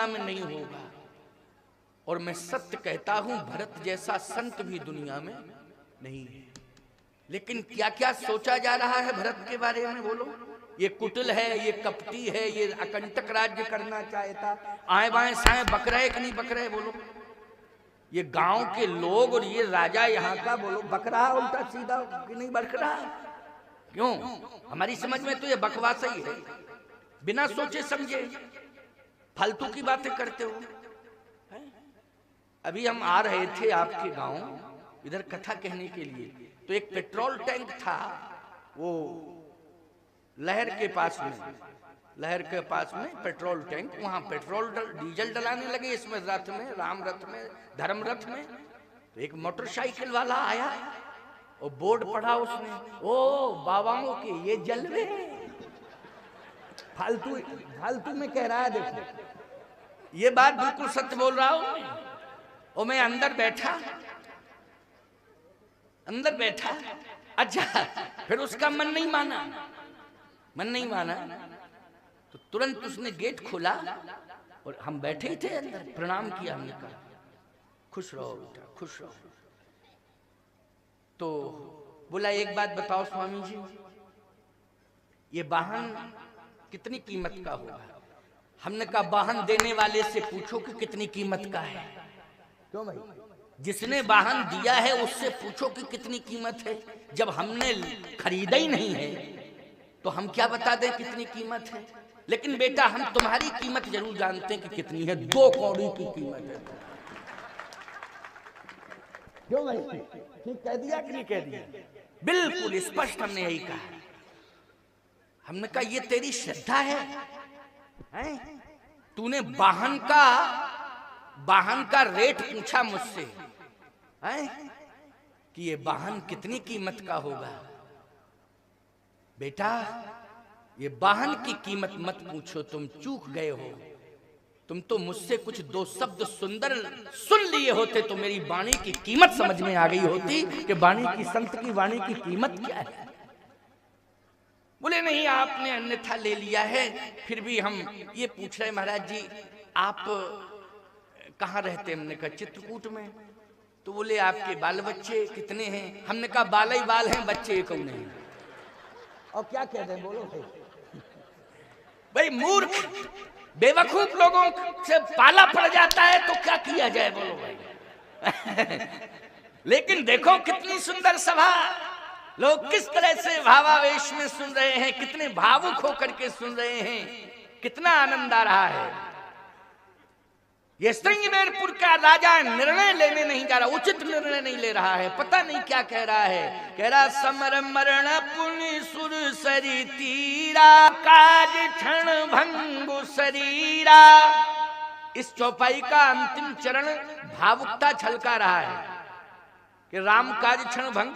में नहीं होगा। और मैं सत्य कहता हूं, भरत जैसा संत भी दुनिया में नहीं है। लेकिन क्या क्या सोचा जा रहा है भरत के बारे में, बोलो। ये कुटिल है, ये कपटी है, ये अकंटक राज्य करना चाहता, आए बाएं साए बक रहे कि नहीं बक रहे, बोलो। ये गांव के लोग और ये राजा यहाँ का, बोलो, बक रहा उल्टा सीधा कि नहीं बक रहा? क्यों? हमारी समझ में तो ये बकवास ही है, बिना सोचे समझे फालतू की बातें करते हो। अभी हम आ रहे थे आपके गांव इधर कथा कहने के लिए, तो एक पेट्रोल टैंक था, वो लहर के पास में पेट्रोल टैंक, वहां पेट्रोल डीजल डलाने लगे इसमें, रथ में, राम रथ में, धर्म रथ में। तो एक मोटरसाइकिल वाला आया और बोर्ड पढ़ा उसने, ओ बाबाओं के ये जलवे। फालतू में कह रहा है, देखो ये बात बिल्कुल सत्य बोल रहा हूं। और मैं अंदर बैठा, अच्छा, फिर उसका मन नहीं माना, तो तुरंत उसने गेट खोला और हम बैठे ही थे अंदर, प्रणाम किया, हमने कहा खुश रहो बेटा, खुश रहो। तो बोला एक बात बताओ स्वामी जी, ये वाहन कितनी कीमत का होगा? हमने कहा वाहन देने वाले से पूछो कि कितनी कीमत का है। क्यों भाई? जिसने वाहन दिया है उससे पूछो कि कितनी कीमत है। जब हमने खरीदा ही नहीं है तो हम क्या बता दें कितनी कीमत है? लेकिन बेटा हम तुम्हारी कीमत जरूर जानते हैं कि कितनी है, 2 कौड़ी की कीमत है। क्यों भाई? ठीक कह दिया कि नहीं कह दिया? बिल्कुल स्पष्ट हमने यही कहा। हमने कहा ये तेरी श्रद्धा है? तूने वाहन का रेट पूछा मुझसे कि ये वाहन कितनी कीमत का होगा? बेटा ये वाहन की कीमत मत पूछो, तुम चूक गए हो। तुम तो मुझसे कुछ 2 शब्द सुंदर सुन लिए होते तो मेरी वाणी की कीमत समझ में आ गई होती कि वाणी की, संत की वाणी की कीमत क्या है। बोले नहीं, आपने अन्यथा ले लिया है। फिर भी हम ये पूछ रहे महाराज जी आप कहाँ रहते? हमने कहा चित्रकूट में। तो बोले आपके बाल बच्चे कितने हैं? हमने कहा बाल ही बाल हैं, बच्चे कौन हैं? और क्या कह रहे हैं, बोलो भाई। मूर्ख बेवकूफ लोगों से पाला पड़ जाता है तो क्या किया जाए, बोलो भाई। लेकिन देखो कितनी सुंदर सभा, लोग किस तरह से भावावेश में सुन रहे हैं, कितने भावुक होकर के सुन रहे हैं, कितना आनंद आ रहा है। ये श्रृंगवेरपुर का राजा निर्णय लेने नहीं जा रहा, उचित निर्णय नहीं ले रहा है। पता नहीं क्या कह रहा है। कह रहा समर मरण पुनि सुर सरी तीरा, काज क्षण भंगु शरीरा। इस चौपाई का अंतिम चरण भावुकता छलका रहा है कि राम काज क्षण भंग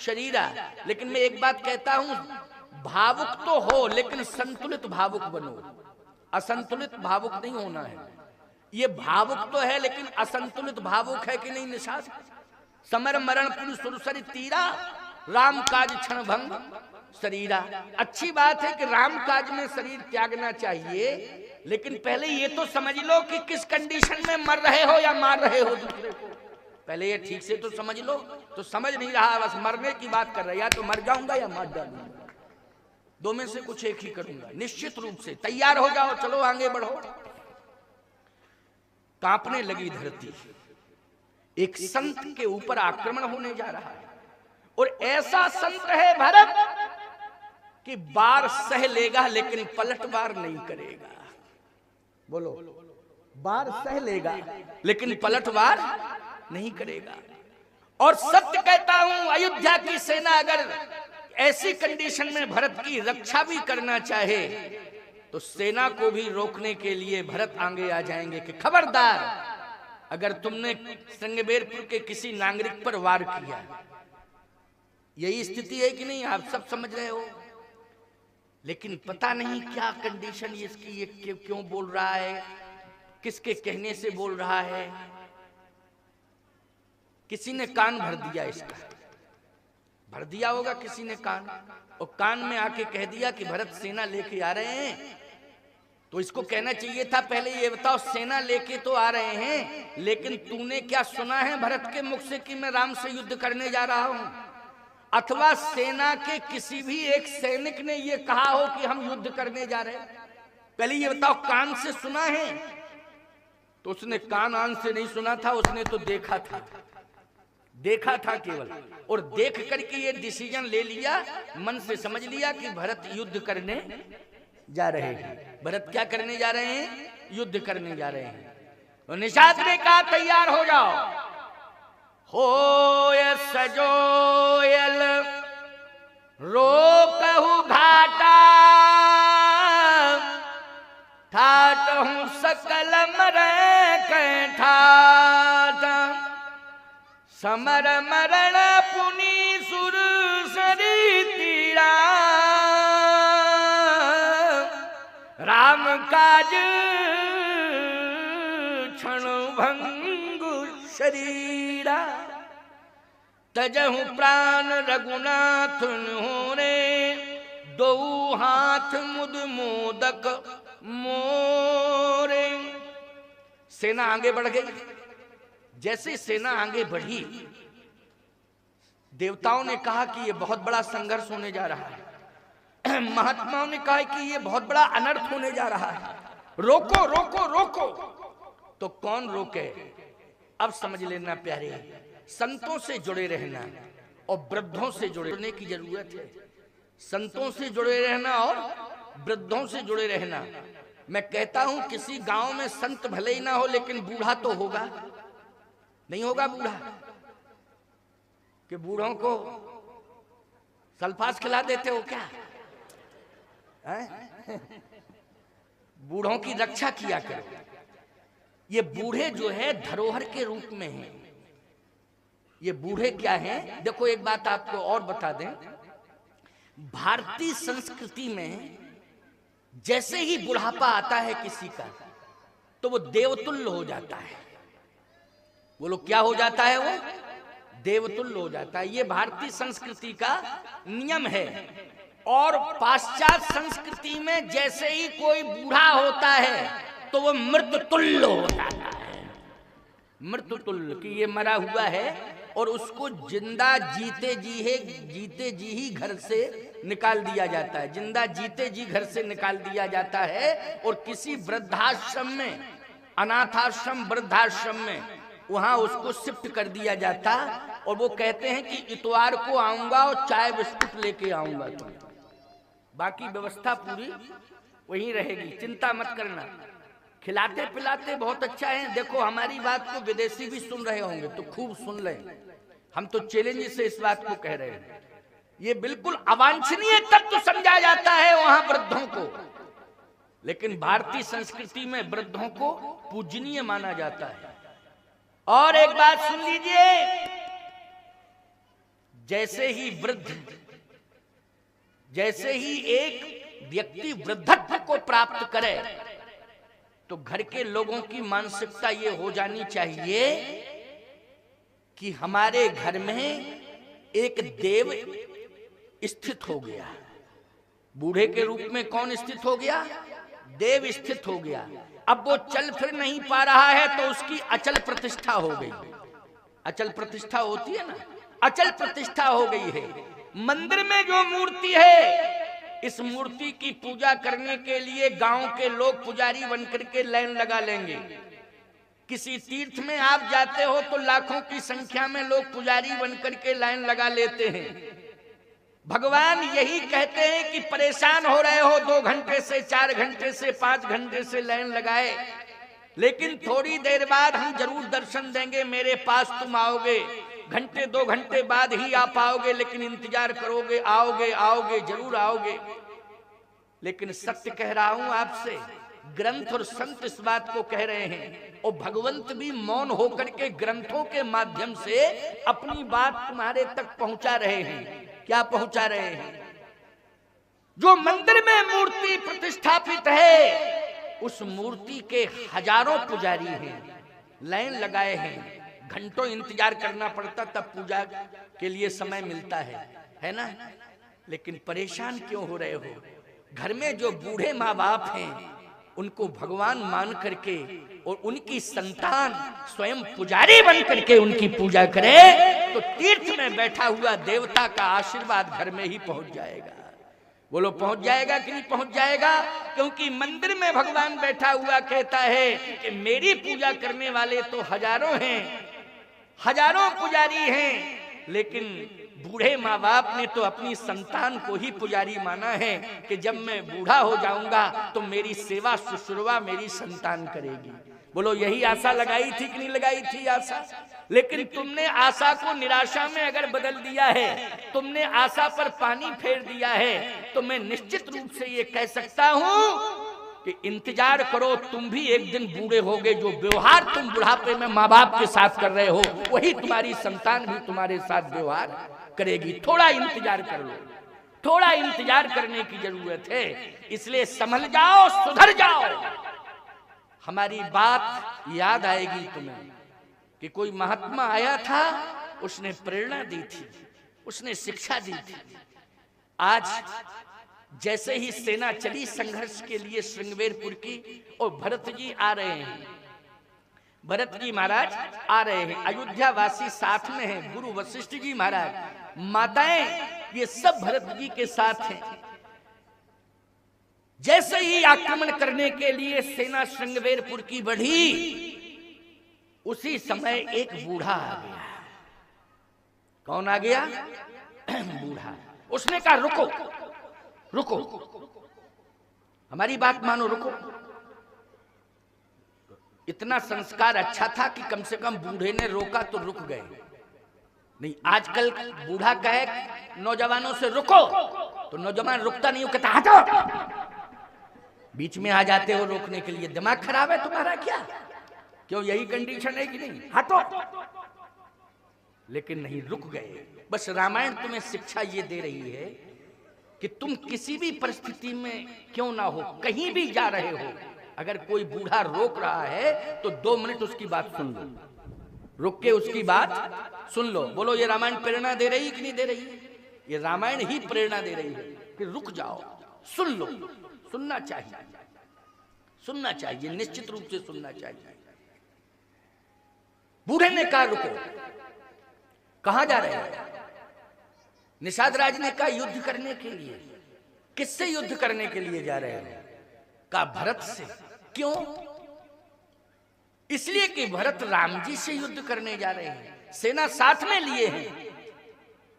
शरीरा। लेकिन मैं एक बात कहता हूं, भावुक तो हो लेकिन संतुलित भावुक बनो, असंतुलित भावुक नहीं होना है। ये भावुक तो है लेकिन असंतुलित भावुक है कि नहीं निषाद? समर मरण पुनि सुर सरी तीरा, राम काज क्षण भंग शरीरा। अच्छी बात है कि राम काज में शरीर त्यागना चाहिए, लेकिन पहले ये तो समझ लो कि किस कंडीशन में मर रहे हो या मार रहे हो दूसरे को। पहले ये ठीक से तो समझ लो। तो समझ नहीं रहा, बस मरने की बात कर रहा है। या तो मर जाऊंगा या मार डालूंगा, 2 में से कुछ एक ही करूंगा। निश्चित रूप से तैयार हो जाओ, चलो आगे बढ़ो। कांपने लगी धरती, एक संत के ऊपर आक्रमण होने जा रहा है। और ऐसा संत है भरत कि बार सह लेगा लेकिन पलटवार नहीं करेगा। बोलो, बार सह लेगा लेकिन पलटवार नहीं करेगा। और सत्य कहता हूं, अयोध्या की सेना अगर ऐसी कंडीशन में भरत की रक्षा भी करना चाहे तो सेना को भी रोकने के लिए भरत आगे आ जाएंगे कि खबरदार, अगर तुमने श्रृंगवेरपुर के किसी नागरिक पर वार किया। यही स्थिति है कि नहीं, आप सब समझ रहे हो। लेकिन पता नहीं क्या कंडीशन इसकी, ये क्यों बोल रहा है, किसके कहने से बोल रहा है। किसी ने कान भर दिया, इसका भर दिया होगा किसी ने कान, और कान में आके कह दिया कि भरत सेना लेके आ रहे हैं तो इसको कहना चाहिए था पहले ये बताओ, सेना लेके तो आ रहे हैं, लेकिन तूने क्या सुना है भरत के मुख से कि मैं राम से युद्ध करने जा रहा हूं? अथवा सेना के किसी भी एक सैनिक ने ये कहा हो कि हम युद्ध करने जा रहे हैं? पहले ये बताओ, कान से सुना है? तो उसने कान आन से नहीं सुना था, उसने तो देखा था, देखा था केवल, और देख करके ये डिसीजन ले लिया, मन से समझ लिया कि भरत युद्ध करने जा रहे हैं। भरत क्या करने जा रहे हैं? युद्ध करने जा रहे हैं। तो निषाद ने कहा तैयार हो जाओ। होय सजोयल रोकहु घाटा, ठाटहु सकल मरै कै ठाट, समर मरण पुनि सुर सरी तीरा, राम काज क्षण भंगु शरीरा, तजहु प्राण रघुनाथ होरे, दो हाथ मुद मोदक मोरे। सेना आगे बढ़ गई। जैसे सेना आगे बढ़ी, देवताओं ने कहा कि यह बहुत बड़ा संघर्ष होने जा रहा है, महात्माओं ने कहा कि यह बहुत बड़ा अनर्थ होने जा रहा है, रोको रोको रोको। तो कौन रोके? अब समझ लेना प्यारे, संतों से जुड़े रहना और वृद्धों से जुड़ने की जरूरत है। संतों से जुड़े रहना और वृद्धों से जुड़े रहना। मैं कहता हूं किसी गांव में संत भले ही ना हो, लेकिन बूढ़ा तो होगा, नहीं होगा बूढ़ा? कि बूढ़ों को सल्फास खिला देते हो क्या? बूढ़ों की रक्षा किया करो। ये बूढ़े जो है धरोहर के रूप में हैं। ये बूढ़े क्या हैं? देखो एक बात आपको और बता दें, भारतीय संस्कृति में जैसे ही बुढ़ापा आता है किसी का, तो वो देवतुल्य हो जाता है। वो लोग क्या हो जाता है? वो देवतुल्य हो जाता है। ये भारतीय संस्कृति का नियम है। और पाश्चात्य संस्कृति में जैसे ही कोई बूढ़ा होता है तो वो मृततुल्य हो जाता है। मृततुल्य कि ये मरा हुआ है और उसको जिंदा जीते जी ही घर से निकाल दिया जाता है। जिंदा जीते जी घर से निकाल दिया जाता है और किसी वृद्धाश्रम में, अनाथाश्रम, वृद्धाश्रम में, वहां उसको शिफ्ट कर दिया जाता। और वो कहते हैं कि इतवार को आऊंगा और चाय बिस्कुट लेके आऊंगा, तो बाकी व्यवस्था पूरी वहीं रहेगी, चिंता मत करना। खिलाते पिलाते बहुत अच्छा है। देखो हमारी बात को विदेशी भी सुन रहे होंगे तो खूब सुन लें। हम तो चैलेंज से इस बात को कह रहे हैं। ये बिल्कुल अवांछनीय तत्व समझा जाता है वहां वृद्धों को, लेकिन भारतीय संस्कृति में वृद्धों को पूजनीय माना जाता है। और एक बात सुन लीजिए, जैसे ही एक व्यक्ति वृद्धत्व को प्राप्त करे तो घर के लोगों की मानसिकता ये हो जानी चाहिए कि हमारे घर में एक देव स्थित हो गया। बूढ़े के रूप में कौन स्थित हो गया? देव स्थित हो गया। अब वो चल फिर नहीं पा रहा है तो उसकी अचल प्रतिष्ठा हो गई। अचल प्रतिष्ठा होती है ना, अचल प्रतिष्ठा हो गई है। मंदिर में जो मूर्ति है, इस मूर्ति की पूजा करने के लिए गांव के लोग पुजारी बनकर के लाइन लगा लेंगे। किसी तीर्थ में आप जाते हो तो लाखों की संख्या में लोग पुजारी बनकर के लाइन लगा लेते हैं। भगवान यही कहते हैं कि परेशान हो रहे हो, 2 घंटे से 4 घंटे से 5 घंटे से लाइन लगाए, लेकिन थोड़ी देर बाद हम जरूर दर्शन देंगे, मेरे पास तुम आओगे। घंटे 2 घंटे बाद ही आ पाओगे, लेकिन इंतजार करोगे, आओगे आओगे जरूर आओगे। लेकिन सत्य कह रहा हूं आपसे, ग्रंथ और संत इस बात को कह रहे हैं, और भगवंत भी मौन होकर के ग्रंथों के माध्यम से अपनी बात तुम्हारे तक पहुंचा रहे हैं। क्या पहुंचा रहे हैं? जो मंदिर में मूर्ति प्रतिष्ठापित है, उस मूर्ति के हजारों पुजारी हैं, लाइन लगाए हैं, घंटों इंतजार करना पड़ता तब पूजा के लिए समय मिलता है ना? लेकिन परेशान क्यों हो रहे हो? घर में जो बूढ़े माँ बाप हैं उनको भगवान मान करके और उनकी संतान स्वयं पुजारी बन करके उनकी पूजा करे तो तीर्थ में बैठा हुआ देवता का आशीर्वाद घर में ही पहुंच जाएगा। बोलो पहुंच जाएगा कि नहीं पहुंच जाएगा? क्योंकि मंदिर में भगवान बैठा हुआ कहता है कि मेरी पूजा करने वाले तो हजारों हैं, हजारों पुजारी हैं, लेकिन बूढ़े माँ बाप ने तो अपनी संतान को ही पुजारी माना है कि जब मैं बूढ़ा हो जाऊंगा तो मेरी सेवा शुश्रूषा मेरी संतान करेगी। बोलो यही आशा लगाई थी कि नहीं लगाई थी आशा? लेकिन तुमने आशा को निराशा में अगर बदल दिया है, तुमने आशा पर पानी फेर दिया है, तो मैं निश्चित रूप से ये कह सकता हूं कि इंतजार करो, तुम भी एक दिन बूढ़े होगे। जो व्यवहार तुम बुढ़ापे में माँ बाप के साथ कर रहे हो वही तुम्हारी संतान भी तुम्हारे साथ व्यवहार करेगी। थोड़ा इंतजार कर लो, थोड़ा इंतजार करने की जरूरत है। इसलिए संभल जाओ, सुधर जाओ। हमारी बात याद आएगी तुम्हें कि कोई महात्मा आया था, उसने प्रेरणा दी थी, उसने शिक्षा दी थी। आज जैसे ही सेना चली संघर्ष के लिए श्रृंगवेरपुर की, और भरत जी आ रहे हैं, भरत जी महाराज आ रहे हैं, अयोध्या वासी साथ में हैं, गुरु वशिष्ठ जी महाराज, माताएं, ये सब भरत जी के साथ हैं। जैसे ही आक्रमण करने के लिए सेना श्रृंगवेरपुर की बढ़ी, उसी समय एक बूढ़ा आ गया। कौन आ गया? बूढ़ा। उसने कहा रुको रुको, हमारी बात मानो, रुको। इतना संस्कार अच्छा था कि कम से कम बूढ़े ने रोका तो रुक गए। नहीं, आजकल बूढ़ा कहे नौजवानों से रुको तो नौजवान रुकता नहीं, वो कहता हटो। बीच में आ जाते हो रोकने के लिए। दिमाग खराब है तुम्हारा क्या? क्यों, यही कंडीशन है कि नहीं? हटो। लेकिन नहीं, रुक गए। बस रामायण तुम्हें शिक्षा ये दे रही है कि तुम किसी भी परिस्थिति में क्यों ना हो, कहीं भी जा रहे हो, अगर कोई बूढ़ा रोक रहा है तो 2 मिनट उसकी बात सुन लो, रुक के उसकी बात सुन लो। बोलो ये रामायण प्रेरणा दे रही कि नहीं दे रही? ये रामायण ही प्रेरणा दे रही है कि रुक जाओ, सुन लो। सुनना चाहिए, सुनना चाहिए, निश्चित रूप से सुनना चाहिए। बूढ़े ने कहा रुको। कहां जा रहे हैं? निषाद राज ने कहा युद्ध करने के लिए। किससे युद्ध करने के लिए जा रहे हैं? कहा भरत से। क्यों? इसलिए कि भरत राम जी से युद्ध करने जा रहे हैं, सेना साथ में लिए हैं।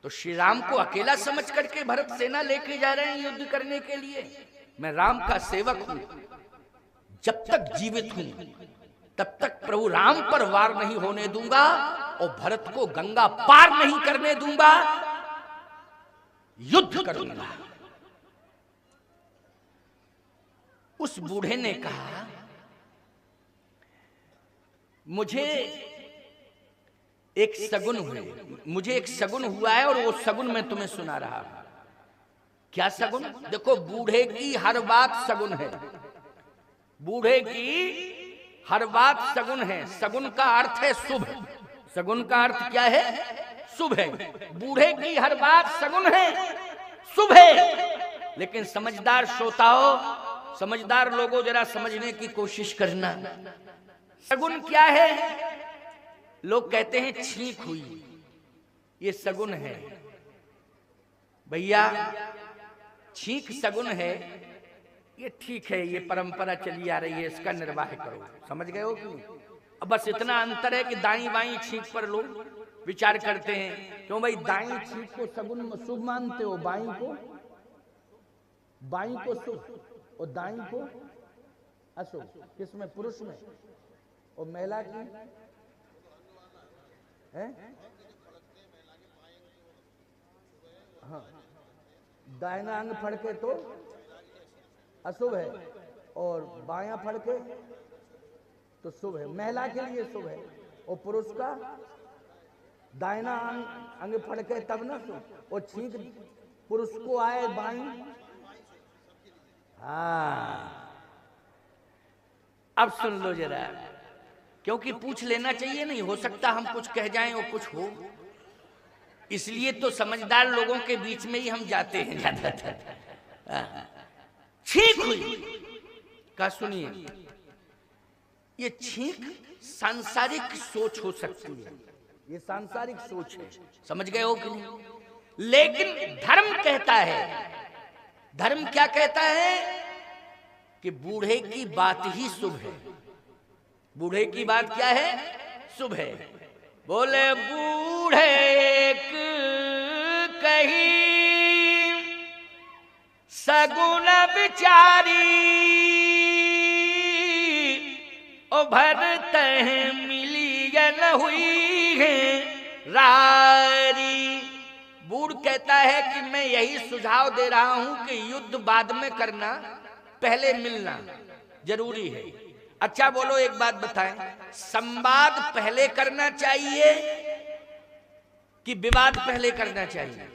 तो श्री राम को अकेला समझ करके भरत सेना लेके जा रहे हैं युद्ध करने के लिए। मैं राम का सेवक हूं, जब तक जीवित हूं तब तक प्रभु राम पर वार नहीं होने दूंगा और भरत को गंगा पार नहीं करने दूंगा, युद्ध करूंगा। उस बूढ़े ने कहा मुझे एक सगुन हुए, मुझे एक सगुन हुआ है और वो सगुन मैं तुम्हें सुना रहा हूं। क्या सगुन? देखो, बूढ़े की हर बात सगुन है, बूढ़े की हर बात सगुन है। सगुन का अर्थ है शुभ। सगुन का अर्थ क्या है? शुभ है। बूढ़े की हर बात सगुन है, शुभ है। लेकिन समझदार श्रोताओं, समझदार लोगों, जरा समझने की कोशिश करना। सगुन क्या है? लोग कहते हैं छींक हुई, ये सगुन है। भैया, छींक सगुन है, ये ठीक है, ये परंपरा चली आ रही है, इसका निर्वाह करो। समझ गए हो कि नहीं? अब बस इतना अंतर है कि दाई बाई छींक पर लोग विचार करते हैं। क्यों भाई? दाई छींक को सगुन शुभ मानते हो, बाई को शुभ और दाई को अशुभ। किसमें? पुरुष में। और महिला की है? हाँ, दाहिना अंग फड़के तो अशुभ है और बायां फड़के तो शुभ है। महिला के लिए शुभ है और पुरुष का दाहिना अंग फड़के तब ना शुभ। और छींक पुरुष को आए बाई, हाँ। अब सुन लो जरा, क्योंकि पूछ लेना चाहिए, नहीं हो सकता हम कुछ कह जाएं और कुछ हो, इसलिए तो समझदार लोगों के बीच में ही हम जाते हैं ज्यादातर। छींक हुई, का सुनिए, ये छींक सांसारिक सोच हो सकती है, ये सांसारिक सोच है, समझ गए हो कि नहीं? लेकिन धर्म कहता है, धर्म क्या कहता है कि बूढ़े की बात ही शुभ है। बूढ़े की बात क्या है? शुभ है। बोले बूढ़े एक कही सगुन विचारी, ओ भरत मिलियन हुई है रारी। बूढ़ कहता है कि मैं यही सुझाव दे रहा हूं कि युद्ध बाद में करना, पहले मिलना जरूरी है। अच्छा बोलो एक बात बताएं, संवाद पहले करना चाहिए कि विवाद पहले करना चाहिए?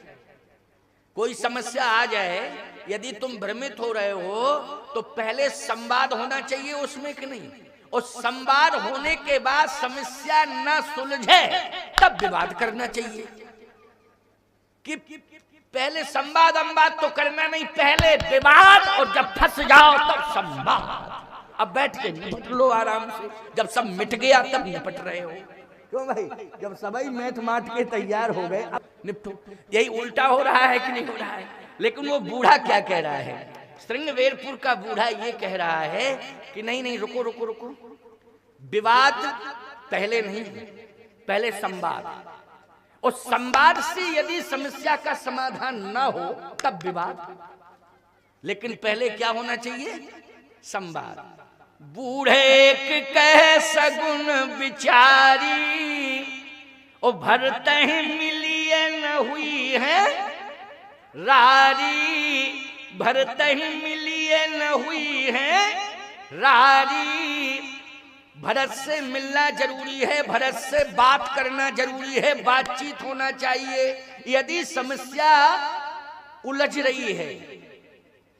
कोई समस्या आ जाए, यदि तुम भ्रमित हो रहे हो तो पहले संवाद होना चाहिए उसमें कि नहीं? और संवाद होने के बाद समस्या न सुलझे तब विवाद करना चाहिए कि पहले संवाद अंवाद तो करना नहीं, पहले विवाद, और जब फंस जाओ तब संवाद। अब बैठ के निपट लो आराम से, जब सब मिट गया तब निपट रहे हो। क्यों भाई? जब सभी मैट माट के तैयार हो गए अब निपटो। यही उल्टा हो रहा है कि नहीं हो रहा है? लेकिन वो बूढ़ा क्या कह रहा है? श्रृंगवेरपुर का बूढ़ा ये कह रहा है कि नहीं नहीं, रुको रुको रुको, विवाद पहले नहीं, पहले संवाद, और संवाद से यदि समस्या का समाधान ना हो तब विवाद, लेकिन पहले क्या होना चाहिए? संवाद। बूढ़े कह सगुन विचारी, ओ भरत मिलिए न हुई है रारी, भरत मिलिए न हुई है रारी। भरत से मिलना जरूरी है, भरत से बात करना जरूरी है, बातचीत होना चाहिए। यदि समस्या उलझ रही है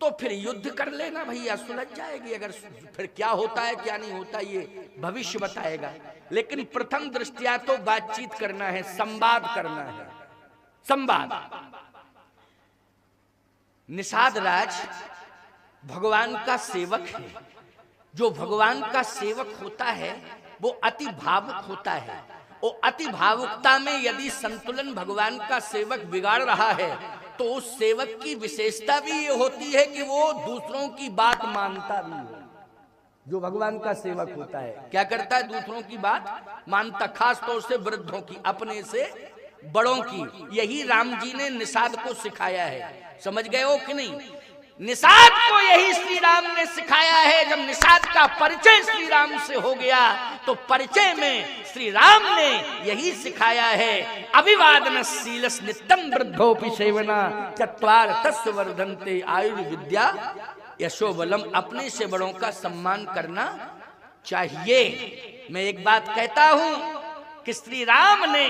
तो फिर युद्ध कर लेना भैया, सुलझ जाएगी। अगर फिर क्या होता है क्या नहीं होता ये भविष्य बताएगा, लेकिन प्रथम दृष्टिया तो बातचीत करना है, संवाद करना है, संवाद। निषाद राज भगवान का सेवक है। जो भगवान का सेवक होता है वो अति भावुक होता है, और अति भावुकता में यदि संतुलन भगवान का सेवक बिगाड़ रहा है तो उस सेवक की विशेषता भी ये होती है कि वो दूसरों की बात मानता भी है। जो भगवान का सेवक होता है क्या करता है? दूसरों की बात मानता, खास तौर से वृद्धों की, अपने से बड़ों की। यही राम जी ने निषाद को सिखाया है, समझ गए हो कि नहीं? निषाद को यही श्री राम ने सिखाया है। जब निषाद का परिचय श्री राम से हो गया तो परिचय में श्री राम ने यही सिखाया है, अभिवादनशीलस् नित्यं वृद्धोपि सेवना चत्वार तस्य वर्धन्ते आयुर्विद्या यशोबलम। अपने से बड़ों का सम्मान करना चाहिए। मैं एक बात कहता हूं कि श्री राम ने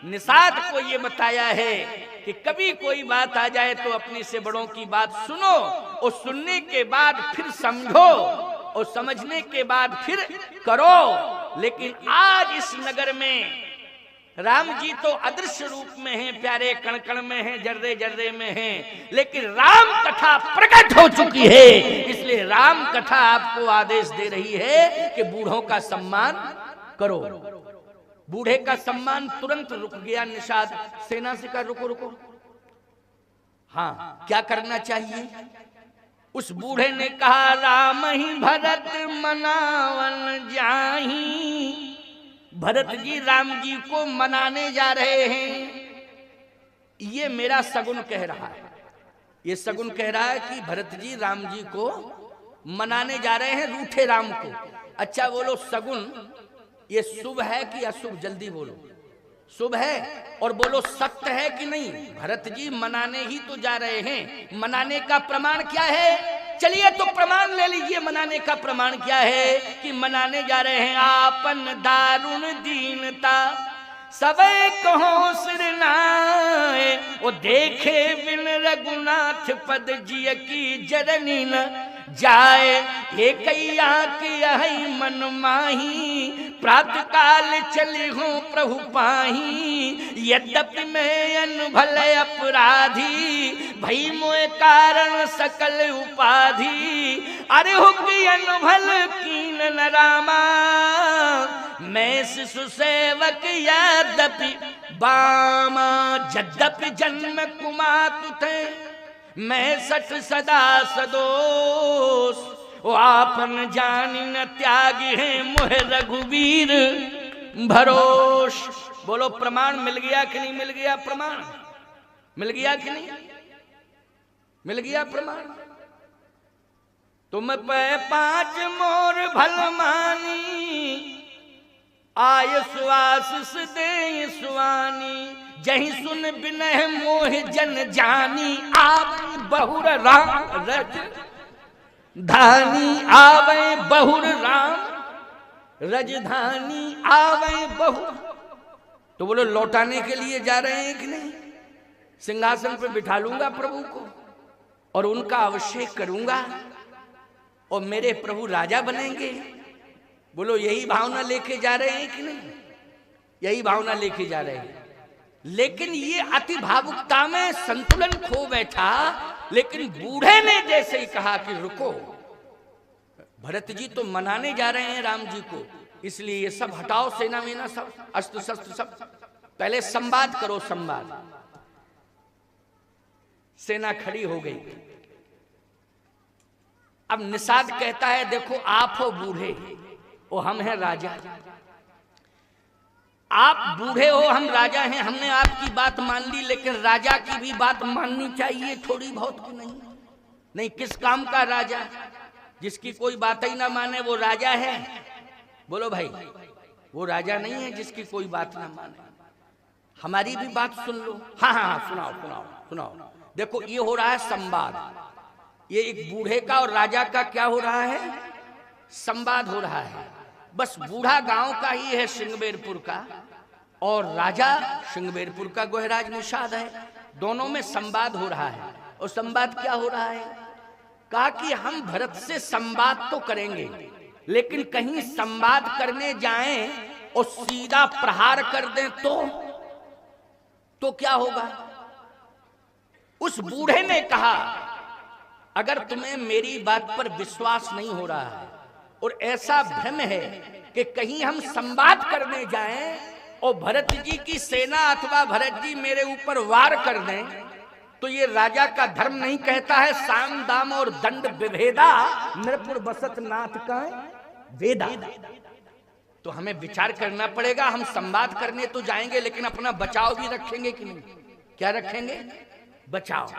निषाद को ये बताया है कि कभी कोई बात आ जाए तो अपने से बड़ों की बात सुनो, और सुनने के बाद फिर समझो, और समझने के बाद फिर करो। लेकिन आज इस नगर में राम जी तो अदृश्य रूप में हैं, प्यारे कण कण में हैं, जर्रे जर्रे में हैं, लेकिन राम कथा प्रकट हो चुकी है। इसलिए राम कथा आपको आदेश दे रही है कि बूढ़ों का सम्मान करो। बूढ़े का सम्मान तुरंत रुक गया। निषाद सेना से कहा रुको रुको, हाँ क्या करना चाहिए? उस बूढ़े ने कहा राम ही भरत मनावन जाही। भरत जी राम जी को मनाने जा रहे हैं। ये मेरा सगुन कह रहा है, ये सगुन कह रहा है कि भरत जी राम जी को मनाने जा रहे हैं, रूठे राम को। अच्छा बोलो सगुन ये शुभ है कि अशुभ? जल्दी बोलो। शुभ है। और बोलो सत्य है कि नहीं? भरत जी मनाने ही तो जा रहे हैं। मनाने का प्रमाण क्या है? चलिए तो प्रमाण ले लीजिए। मनाने का प्रमाण क्या है कि मनाने जा रहे हैं आपन दारुण दीनता सबे कहो सिरनाए, वो देखे बिन रघुनाथ पद जिय की जरनी न जाए ये कैया की यही मन माही, प्रातः काल चली हूँ प्रभु पाही। यद्यपि मैं अनभल अपराधी, भई मोय कारण सकल उपाधि। अरे हो कि अनभल कीन न रामा, मैं शिशु सेवक यद्यपि बामा। यद्यपि जन्म कुमातु थे, मैं सठ सदा सदोष। ओ आपन जानी न त्यागी है मोह रघुवीर भरोस। बोलो प्रमाण मिल गया कि नहीं मिल गया? प्रमाण मिल गया कि नहीं मिल गया? प्रमाण तुम पे 5 मोर भल मानी, आय सुआसिस दे सुआनी। जही सुन बिनह मोह जन जानी, आवे बहुर राम रज धानी। आवे बहुर राम रजधानी, आवे बहुर। तो बोलो लौटाने के लिए जा रहे हैं कि नहीं? सिंहासन पे बिठा लूंगा प्रभु को और उनका अभिषेक करूंगा और मेरे प्रभु राजा बनेंगे। बोलो यही भावना लेके जा रहे हैं कि नहीं? यही भावना लेके जा रहे हैं। लेकिन ये अति भावुकता में संतुलन खो बैठा। लेकिन बूढ़े ने जैसे ही कहा कि रुको, भरत जी तो मनाने जा रहे हैं राम जी को, इसलिए ये सब हटाओ, सेना मेना सब, अस्त्र शस्त्र सब, पहले संवाद करो। संवाद। सेना खड़ी हो गई। अब निषाद कहता है देखो आप हो बूढ़े और हम हैं राजा। आप बूढ़े हो, हम राजा हैं, हमने आपकी बात मान ली, लेकिन राजा की भी बात माननी चाहिए थोड़ी बहुत की नहीं? नहीं, किस काम का राजा? जिसकी कोई बात ही ना माने वो राजा है? बोलो भाई, वो राजा नहीं है जिसकी कोई बात ना माने। हमारी भी बात सुन लो। हाँ हाँ हाँ, सुनाओ सुनाओ सुनाओ। देखो ये हो रहा है संवाद। ये एक बूढ़े का और राजा का क्या हो रहा है? संवाद हो रहा है। बस बूढ़ा गांव का ही है सिंगबेरपुर का, और राजा सिंगबेरपुर का गोहराज निषाद है। दोनों में संवाद हो रहा है। और संवाद क्या हो रहा है? कहा कि हम भरत से संवाद तो करेंगे, लेकिन कहीं संवाद करने जाएं और सीधा प्रहार कर दें तो क्या होगा? उस बूढ़े ने कहा अगर तुम्हें मेरी बात पर विश्वास नहीं हो रहा है और ऐसा भ्रम है कि कहीं हम संवाद करने जाएं और भरत जी की सेना अथवा भरत जी मेरे ऊपर वार कर दें, तो ये राजा का धर्म नहीं कहता है साम दाम और दंड विभेदा, नृपुर बसत नाथ का वेदा। तो हमें विचार करना पड़ेगा। हम संवाद करने तो जाएंगे, लेकिन अपना बचाव भी रखेंगे कि नहीं? क्या रखेंगे? बचाव।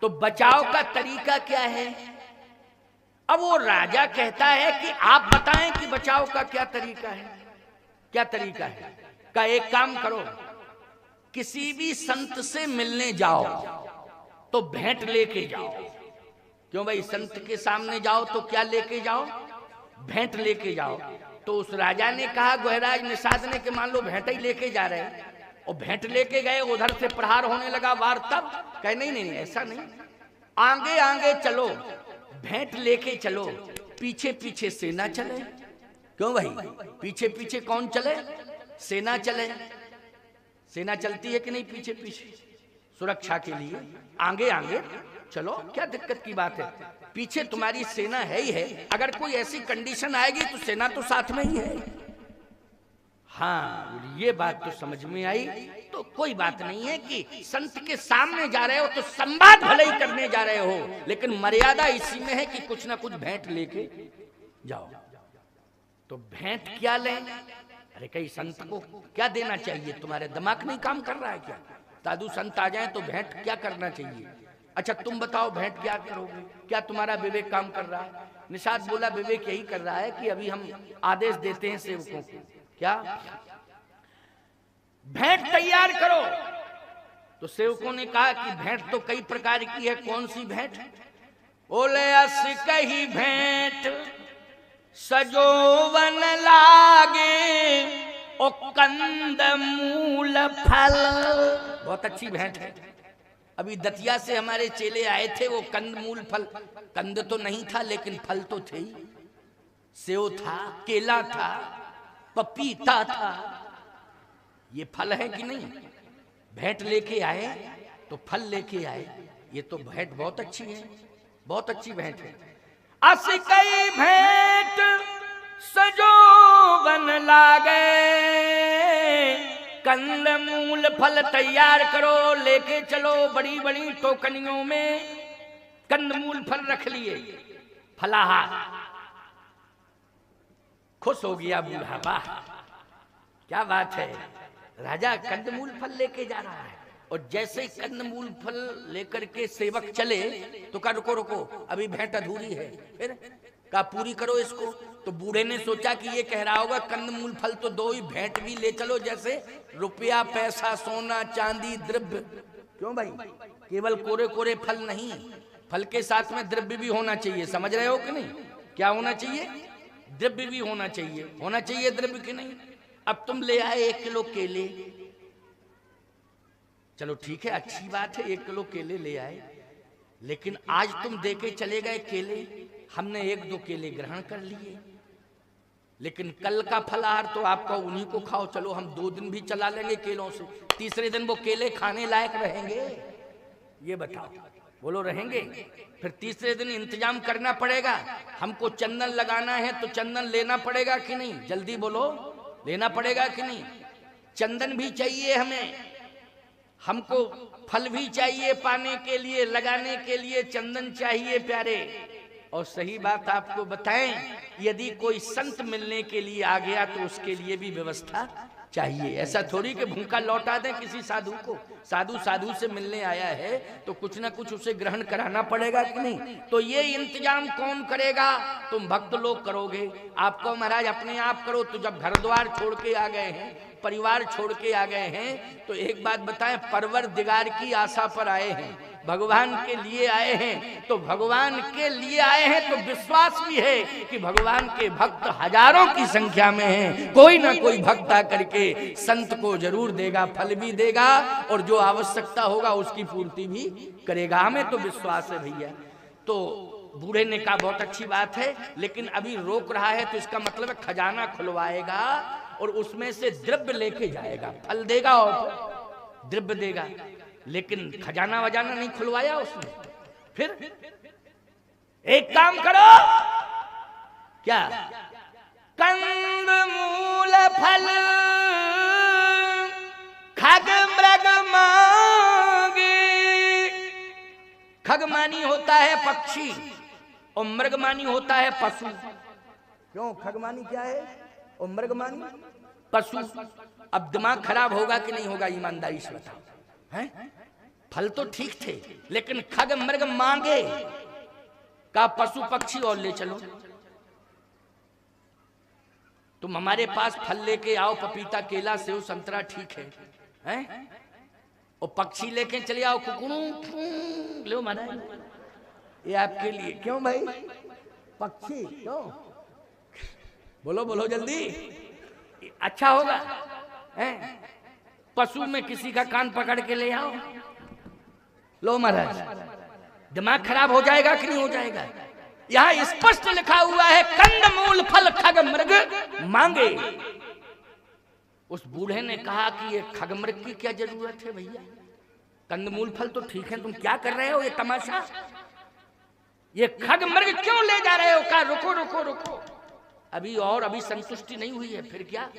तो बचाव का तरीका क्या है? अब वो राजा कहता है कि आप बताएं कि बचाव का क्या तरीका है? क्या तरीका है? का एक काम करो, किसी भी संत से मिलने जाओ तो भेंट लेके जाओ। क्यों भाई? संत के सामने जाओ तो क्या लेके जाओ? भेंट लेके जाओ। तो उस राजा ने कहा गोहराज निषाद ने कि मान लो भेंट ही लेके जा रहे हैं, और भेंट लेके गए, उधर से प्रहार होने लगा वार, तब कहे नहीं नहीं नहीं ऐसा नहीं, आगे आगे चलो, भेंट लेके चलो, पीछे पीछे सेना चले। क्यों भाई? पीछे पीछे कौन चले? सेना चले। सेना चलती है कि नहीं पीछे पीछे? सुरक्षा के लिए आगे आगे चलो, क्या दिक्कत की बात है? पीछे तुम्हारी सेना है ही है। अगर कोई ऐसी कंडीशन आएगी तो सेना तो साथ में ही है। हाँ, ये बात तो समझ में आई। तो कोई बात नहीं है कि संत के सामने जा रहे हो तो संवाद भले ही करने जा रहे हो, लेकिन मर्यादा इसी में है कि कुछ ना कुछ भेंट लेके जाओ। तो भेंट क्या लें? अरे कई संत को क्या देना चाहिए? तुम्हारे दिमाग नहीं काम कर रहा है क्या? साधु संत आ जाए तो भेंट क्या करना चाहिए? अच्छा तुम बताओ भेंट क्या करोगे? क्या तुम्हारा विवेक काम कर रहा है? निषाद बोला विवेक यही कर रहा है कि अभी हम आदेश देते हैं सेवकों को, क्या भेंट तैयार करो। तो सेवकों ने कहा कि भेंट तो कई प्रकार की है, कौन सी भेंट? बोले अस कही भेंट सजोवन लागे ओ कंद मूल फल। बहुत अच्छी भेंट है। अभी दतिया से हमारे चेले आए थे, वो कंद मूल फल, कंद तो नहीं था लेकिन फल तो थे ही। सेव था, केला था, पपीता था। ये फल है कि नहीं? भेंट लेके आए तो फल लेके आए। ये तो भेंट बहुत अच्छी है, बहुत अच्छी भेंट है। अस कई भेंट सजोवन लागे, कंद मूल फल तैयार करो, लेके चलो बड़ी बड़ी टोकनियों में कंद मूल फल रख लिए। फलाहार खुश हो गया बूढ़ा, वाह क्या बात है, राजा कंदमूल फल लेके जा रहा है। और जैसे कंदमूल फल लेकर के सेवक चले तो कहा रुको रुको, अभी भेंट अधूरी है। फिर कहा पूरी करो इसको। तो बूढ़े ने सोचा कि ये कह रहा होगा कंदमूल फल तो दो ही, भेंट भी ले चलो, जैसे रुपया पैसा सोना चांदी द्रव्य। क्यों भाई, केवल कोरे कोरे फल नहीं, फल के साथ में द्रव्य भी होना चाहिए। समझ रहे हो कि नहीं? क्या होना चाहिए? द्रव्य भी होना चाहिए। होना चाहिए द्रव्य कि नहीं? अब तुम ले आए 1 किलो केले, चलो ठीक है, अच्छी बात है, 1 किलो केले ले आए। लेकिन आज तुम देके चले गए केले, हमने 1-2 केले ग्रहण कर लिए, लेकिन कल का फलाहार तो आपका उन्हीं को खाओ। चलो हम 2 दिन भी चला लेंगे केलों से, तीसरे दिन वो केले खाने लायक रहेंगे? ये बताओ, बोलो रहेंगे? फिर तीसरे दिन इंतजाम करना पड़ेगा। हमको चंदन लगाना है तो चंदन लेना पड़ेगा कि नहीं? जल्दी बोलो, लेना पड़ेगा कि नहीं? चंदन भी चाहिए हमें, हमको फल भी चाहिए पाने के लिए, लगाने के लिए चंदन चाहिए प्यारे। और सही बात आपको बताएं, यदि कोई संत मिलने के लिए आ गया तो उसके लिए भी व्यवस्था चाहिए। ऐसा थोड़ी कि भूखा लौटा दें किसी साधु को। साधु से मिलने आया है तो कुछ ना कुछ उसे ग्रहण कराना पड़ेगा कि नहीं? तो ये इंतजाम कौन करेगा? तुम भक्त लोग करोगे। आपको महाराज अपने आप करो। तो जब घर द्वार छोड़ के आ गए हैं, परिवार छोड़ के आ गए हैं, तो एक बात बताएं, परवरदिगार की आशा पर आए हैं, भगवान के लिए आए हैं। तो भगवान के लिए आए हैं तो विश्वास भी है कि भगवान के भक्त हजारों की संख्या में हैं। कोई ना कोई भक्त आकर के संत को जरूर देगा, फल भी देगा और जो आवश्यकता होगा उसकी पूर्ति भी करेगा। हमें तो विश्वास है भैया। तो बूढ़े ने कहा बहुत अच्छी बात है, लेकिन अभी रोक रहा है तो इसका मतलब है खजाना खुलवाएगा और उसमें से द्रव्य लेके जाएगा। फल देगा और द्रव्य देगा, लेकिन खजाना वजाना नहीं खुलवाया उसने। फिर एक काम करो, क्या? कंद मूल फल खग मृग मांगे। खग मानी होता है पक्षी और मृग मानी होता है पशु। क्यों? खग मानी क्या है और मृग मानी पशु। अब दिमाग खराब होगा कि नहीं होगा? ईमानदारी से बताओ। हैं? फल तो ठीक थे, लेकिन खग मृग मांगे का पशु पक्षी और ले चलो। तुम हमारे पास फल लेके आओ, पपीता केला सेव संतरा, ठीक है, हैं? और पक्षी लेके चले आओ, कुकड़ू लो महाराज, ये आपके लिए। क्यों भाई? पक्षी क्यों? बोलो बोलो जल्दी, अच्छा होगा। हैं? पशु में किसी का कान पकड़ के ले आओ, लो महाराज। दिमाग खराब हो जाएगा कि नहीं हो जाएगा? यहां स्पष्ट लिखा हुआ है कंद मूल फल खग मृग मांगे। उस बूढ़े ने कहा कि ये खग मृग की क्या जरूरत है भैया? कंद मूल फल तो ठीक है, तुम क्या कर रहे हो? ये तमाशा, ये खग मृग क्यों ले जा रहे हो? कहा रुको रुको रुको, अभी संतुष्टि नहीं हुई है। फिर क्या?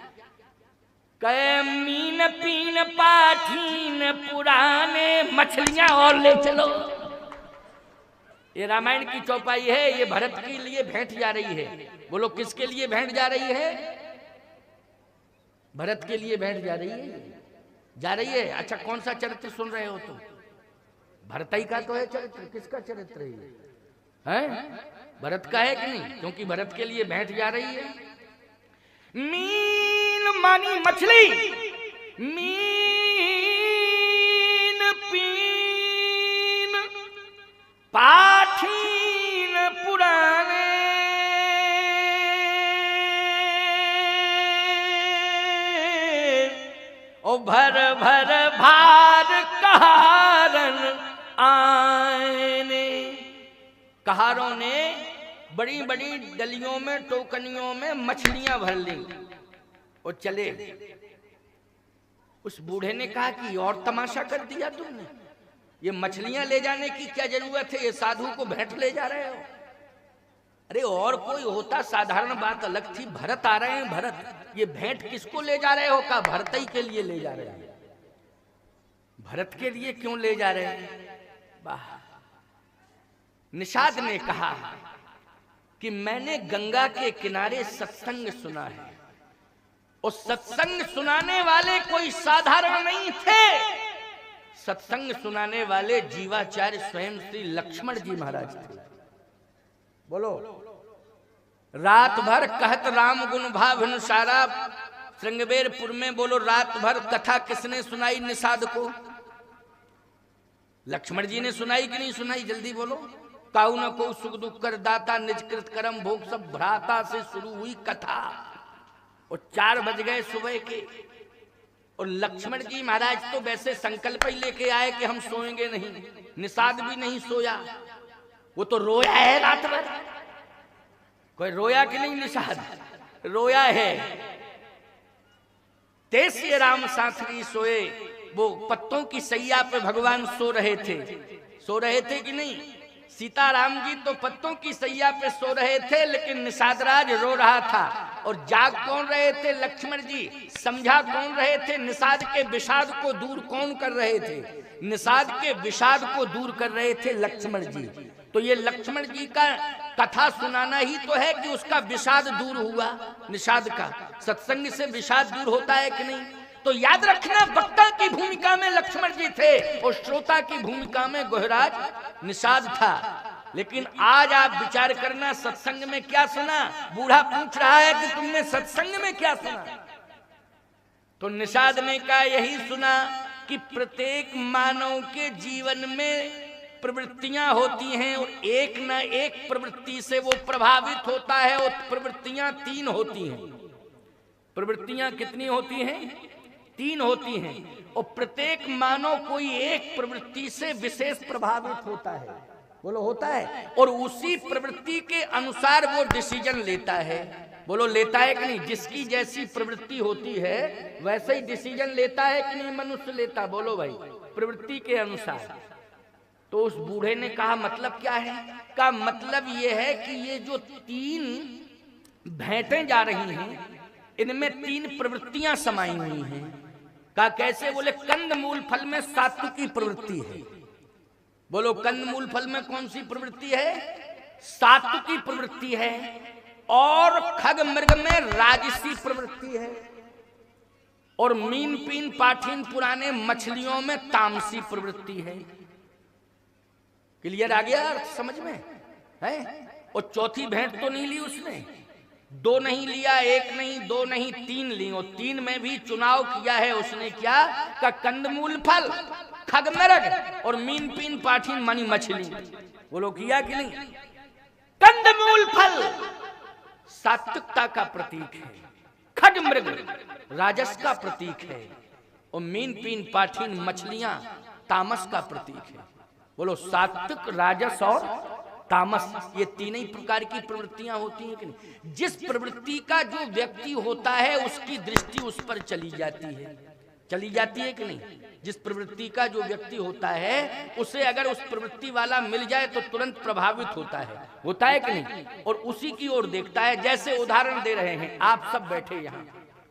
कहे मीन पीन पाठीन पुराने मछलियां और ले चलो। ये रामायण की चौपाई है, ये भरत के लिए भेंट जा रही है। बोलो किसके लिए भेंट जा रही है? भरत के लिए भेंट जा रही है, जा रही है। अच्छा कौन सा चरित्र सुन रहे हो तुम? भरत ही का तो है चरित्र। किसका चरित्र है? भरत का है कि नहीं? क्योंकि भरत के लिए भेंट जा रही है। मीन मानी मछली, मीन पीन पाठीन पुराने, ओ भर भर भार कहारन कहारों ने बड़ी बड़ी डलियों में, टोकनियों में मछलियां भर ली और चले। उस बूढ़े ने कहा कि और तमाशा कर दिया तुमने, ये मछलियां ले जाने की क्या जरूरत है, ये साधु को भेंट ले जा रहे हो। अरे और कोई होता साधारण बात अलग थी, भरत आ रहे हैं, भरत, ये भेंट किसको ले जा रहे हो? का भरत ही के लिए ले जा रहे हैं। भरत के लिए क्यों ले जा रहे हैं? वाह। निषाद ने कहा कि मैंने गंगा के किनारे सत्संग सुना है, और सत्संग सुनाने वाले कोई साधारण नहीं थे। सत्संग सुनाने वाले जीवाचार्य स्वयं श्री लक्ष्मण जी महाराज थे। बोलो, रात भर कहत राम गुण भाव सारा श्रृंगबेरपुर में, बोलो रात भर कथा किसने सुनाई निषाद को? लक्ष्मण जी ने सुनाई कि नहीं सुनाई? जल्दी बोलो। काऊ न को सुख दुख कर दाता, निजकृत कर्म भोग सब भ्राता से शुरू हुई कथा, और 4 बज गए सुबह के। और लक्ष्मण जी महाराज तो वैसे संकल्प ही लेके आए कि हम सोएंगे नहीं। निषाद भी नहीं सोया, वो तो रोया है रात भर। कोई रोया कि नहीं? निषाद रोया है। तेस्य राम साथरी सोए, वो पत्तों की सैया पे भगवान सो रहे थे। सो रहे थे कि नहीं? सीताराम जी तो पत्तों की सैया पे सो रहे थे, लेकिन निषाद राज रो रहा था। और जाग कौन रहे थे? लक्ष्मण जी। समझा कौन रहे थे? निषाद के विषाद को दूर कौन कर रहे थे? निषाद के विषाद को दूर कर रहे थे लक्ष्मण जी। तो ये लक्ष्मण जी का कथा सुनाना ही तो है कि उसका विषाद दूर हुआ। निषाद का सत्संग से विषाद दूर होता है कि नहीं? तो याद रखना, वक्ता की भूमिका में लक्ष्मण जी थे और श्रोता की भूमिका में गोहराज निषाद था। लेकिन आज आप विचार करना, सत्संग में क्या सुना? बूढ़ा पूछ रहा है कि तुमने सत्संग में क्या सुना? तो निषाद ने कहा यही सुना कि प्रत्येक मानव के जीवन में प्रवृत्तियां होती हैं, और एक न एक प्रवृत्ति से वो प्रभावित होता है। और प्रवृत्तियां 3 होती हैं। प्रवृत्तियां कितनी होती हैं? 3 होती हैं। और प्रत्येक मानव कोई एक प्रवृत्ति से विशेष प्रभावित होता है। बोलो, होता है। और उसी प्रवृत्ति के अनुसार वो डिसीजन लेता है। बोलो, लेता है कि नहीं? जिसकी जैसी प्रवृत्ति होती है वैसे ही डिसीजन लेता है कि नहीं मनुष्य लेता? बोलो भाई, प्रवृत्ति के अनुसार। तो उस बूढ़े ने कहा मतलब क्या है? का मतलब ये है कि ये जो 3 भेंटें जा रही हैं, इनमें 3 प्रवृत्तियां समाई हुई हैं। का कैसे? बोले कंद मूल फल में सात्विकी प्रवृत्ति है। बोलो, कंद मूल फल में कौन सी प्रवृत्ति है? सात्विकी प्रवृत्ति है। और खग मृग में राजसी प्रवृत्ति है। और मीन पीन पाठीन पुराने मछलियों में तामसी प्रवृत्ति है। क्लियर आ गया समझ में है? और चौथी भेंट तो नहीं ली उसने, 2 नहीं लिया, 1 नहीं, 2 नहीं, 3 ली। और 3 में भी चुनाव किया है उसने। क्या? का कंदमूल फल, खगमृग और मीन पीन पाठीन मानी मछली। बोलो, किया कि नहीं? कंदमूल फल सात्विकता का प्रतीक है, खगमृग राजस का प्रतीक है, और मीन पीन पाठीन मछलियां तामस का प्रतीक है। बोलो, सात्विक, राजस और तामस, ये 3 ही प्रकार की प्रवृत्तियां होती हैं कि नहीं? जिस प्रवृत्ति का जो व्यक्ति होता है उसकी दृष्टि उस पर चली जाती है। चली जाती है कि नहीं? जिस प्रवृत्ति का जो व्यक्ति होता है उसे अगर उस प्रवृत्ति वाला मिल जाए तो तुरंत प्रभावित होता है। होता है कि नहीं? और उसी की ओर देखता है। जैसे उदाहरण दे रहे हैं, आप सब बैठे, यहाँ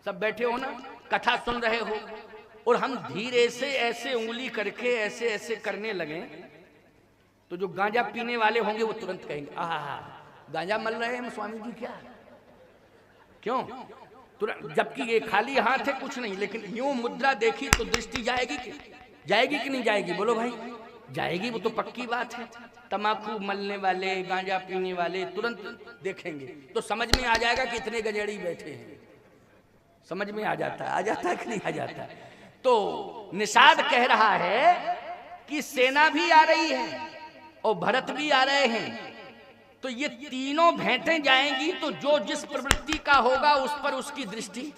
सब बैठे हो ना, कथा सुन रहे हो, और हम धीरे से ऐसे उंगली करके ऐसे ऐसे करने लगे, तो जो गांजा पीने वाले होंगे वो तुरंत कहेंगे, आहा, गांजा मल रहे हैं हम स्वामी जी क्या? क्यों? तुरंत। जबकि ये खाली हाथ है, कुछ नहीं, लेकिन यूं मुद्रा देखी तो दृष्टि जाएगी कि नहीं जाएगी? बोलो भाई, जाएगी। वो तो पक्की बात है। तमाकू मलने वाले, गांजा पीने वाले तुरंत देखेंगे तो समझ में आ जाएगा कि इतने गजेड़ी बैठे हैं। समझ में आ जाता है कि नहीं आ जाता? तो निषाद कह रहा है कि सेना भी आ रही है और भरत भी आ रहे हैं, तो ये तीनों भेंटें जाएंगी, तो जो जिस प्रवृत्ति का होगा उस पर उसकी दृष्टि